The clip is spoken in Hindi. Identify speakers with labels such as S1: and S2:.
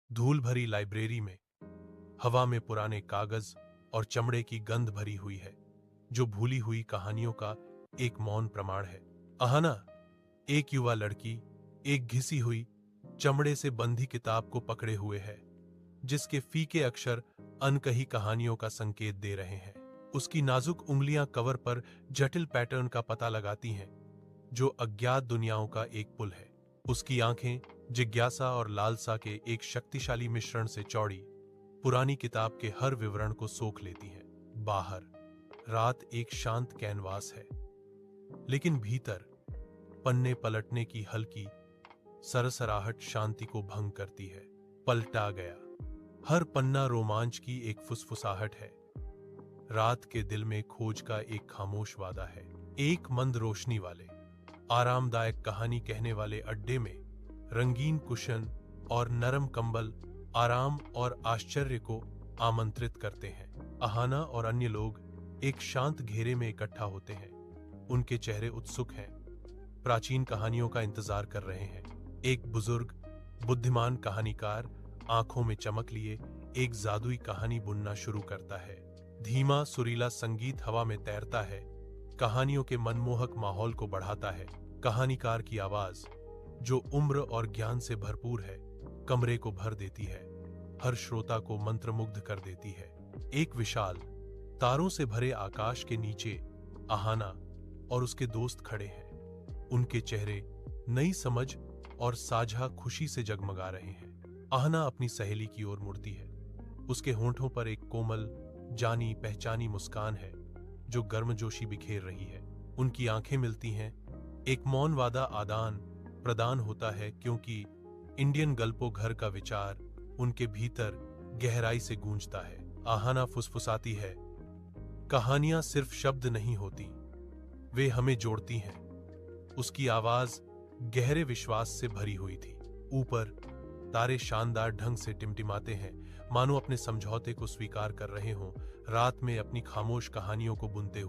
S1: धूल भरी लाइब्रेरी में हवा में पुराने कागज और चमड़े की गंध भरी हुई है, जो भूली हुई कहानियों का एक मौन प्रमाण है। अहाना, एक युवा लड़की, एक घिसी हुई चमड़े से बंधी किताब को पकड़े हुए है, जिसके फीके अक्षर अनकही कहानियों का संकेत दे रहे हैं। उसकी नाजुक उंगलियां कवर पर जटिल पैटर्न का पता लगाती हैं, जो अज्ञात दुनियाओं का एक पुल है। उसकी आंखें जिज्ञासा और लालसा के एक शक्तिशाली मिश्रण से चौड़ी, पुरानी किताब के हर विवरण को सोख लेती हैं। बाहर रात एक शांत कैनवास है, लेकिन भीतर पन्ने पलटने की हल्की सरसराहट शांति को भंग करती है। पलटा गया। हर पन्ना रोमांच की एक फुसफुसाहट है। रात के दिल में खोज का एक खामोश वादा है। एक मंद रोशनी वाले, आरामदायक कहानी कहने वाले अड्डे में रंगीन कुशन और नरम कंबल आराम और आश्चर्य को आमंत्रित करते हैं। अहाना और अन्य लोग एक शांत घेरे में इकट्ठा होते हैं। उनके चेहरे उत्सुक हैं, प्राचीन कहानियों का इंतजार कर रहे हैं। एक बुजुर्ग बुद्धिमान कहानीकार आंखों में चमक लिए एक जादुई कहानी बुनना शुरू करता है। धीमा सुरीला संगीत हवा में तैरता है, कहानियों के मनमोहक माहौल को बढ़ाता है। कहानीकार की आवाज, जो उम्र और ज्ञान से भरपूर है, कमरे को भर देती है, हर श्रोता को मंत्रमुग्ध कर देती है। एक विशाल तारों से भरे आकाश के नीचे अहाना और उसके दोस्त खड़े हैं। उनके चेहरे नई समझ और साझा खुशी से जगमगा रहे हैं। अहाना अपनी सहेली की ओर मुड़ती है। उसके होंठों पर एक कोमल, जानी पहचानी मुस्कान है, जो गर्मजोशी बिखेर रही है। उनकी आंखें मिलती हैं। एक मौन वादा आदान प्रदान होता है, क्योंकि इंडियन गल्पो घर का विचार उनके भीतर गहराई से गूंजता है। अहाना फुसफुसाती है, कहानियां सिर्फ शब्द नहीं होती, वे हमें जोड़ती हैं। उसकी आवाज गहरे विश्वास से भरी हुई थी। ऊपर तारे शानदार ढंग से टिमटिमाते हैं, मानो अपने समझौते को स्वीकार कर रहे हों, रात में अपनी खामोश कहानियों को बुनते हुए।